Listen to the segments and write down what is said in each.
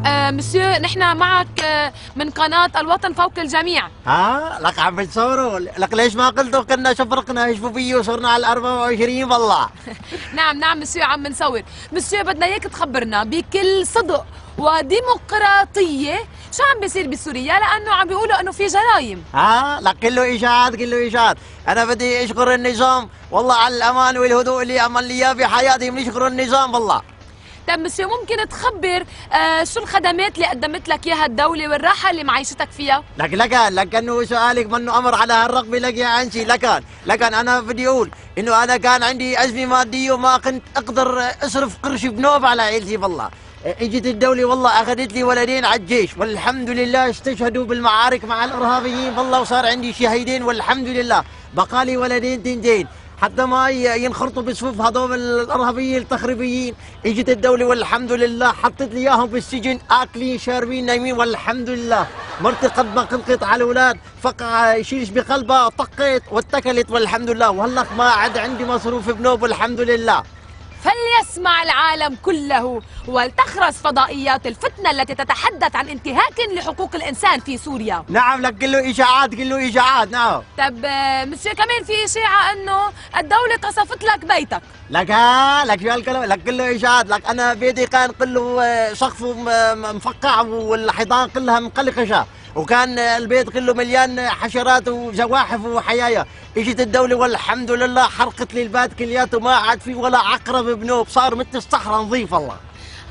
مسيو نحن معك من قناة الوطن فوق الجميع. لك عم بتصوروا؟ لك ليش ما قلتوا كنا شفرقنا يشفوا فيه وصرنا على 24 والله. نعم مسيو عم نصور. مسيو بدنا اياك تخبرنا بكل صدق وديمقراطية شو عم بيصير بسوريا، لأنه عم بيقولوا إنه في جرايم. لك كله إشاعات كله إشاعات. أنا بدي أشكر النظام والله على الأمان والهدوء اللي عمل لي إياه في حياتي، بنشكر النظام والله. طيب مسيو ممكن تخبر شو الخدمات اللي قدمت لك اياها الدولة والراحة اللي معيشتك فيها؟ لك انه سؤالك منه امر على هالرقبه لك يا انسي. لكن انا بدي اقول انه انا كان عندي ازمه ماديه وما كنت اقدر اصرف قرش بنوب على عيلتي والله. اجت الدولة والله اخذت لي ولدين على الجيش والحمد لله استشهدوا بالمعارك مع الارهابيين والله، وصار عندي شهيدين والحمد لله. بقالي ولدين تنتين حتى ما ينخرطوا بصفوف هذول الارهابيين التخريبيين. اجت الدوله والحمد لله حطت لي اياهم بالسجن اكلين شاربين نايمين والحمد لله. مرتي قد ما قلقت على الاولاد فقع يشيلش بقلبها طقيت واتكلت والحمد لله، وهلا ما عاد عندي مصروف بنوب والحمد لله. فليسمع العالم كله ولتخرس فضائيات الفتنة التي تتحدث عن انتهاك لحقوق الإنسان في سوريا. نعم لك كله إشاعات كله إشاعات. نعم. طب مسيو كمان في إشاعة إنه الدولة قصفت لك بيتك. لك شو هالكلام؟ لك كله إشاعات. لك أنا بيتي كان كله سقفه مفقع والحيطان كلها مقلقشة، وكان البيت كله مليان حشرات وزواحف وحيايا. اجت الدولة والحمد لله حرقت لي البيت كلياته، ما عاد في ولا عقرب بنوب، صار مثل الصحراء نظيف والله.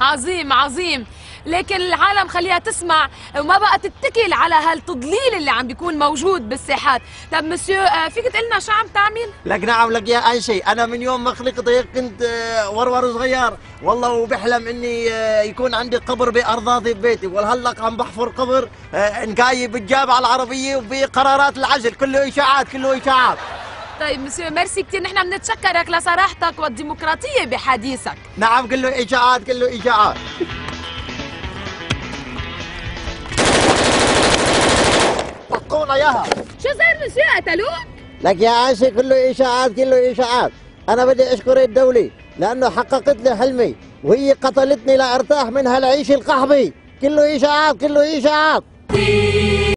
عظيم. لكن العالم خليها تسمع وما بقى تتكل على هالتضليل اللي عم بيكون موجود بالساحات. طب مسيو فيك تقلنا شو عم تعمل؟ لك نعم لك يا انسي، انا من يوم ما خلقت كنت ورور صغير والله، وبحلم اني يكون عندي قبر بارضاضي ببيتي، وهلق عم بحفر قبر نقايب بالجامعة العربية وبقرارات العزل. كله اشاعات كله اشاعات. طيب مسيو ميرسي كثير، نحن بنتشكرك لصراحتك والديمقراطية بحديثك. نعم كله اشاعات كله اشاعات. طقونا اياها. شو صار مسيو قتلوك؟ لك يا انسي كله اشاعات كله اشاعات. انا بدي اشكر الدولة لانه حققت لي حلمي، وهي قتلتني لارتاح من هالعيش القحبي. كله اشاعات كله اشاعات.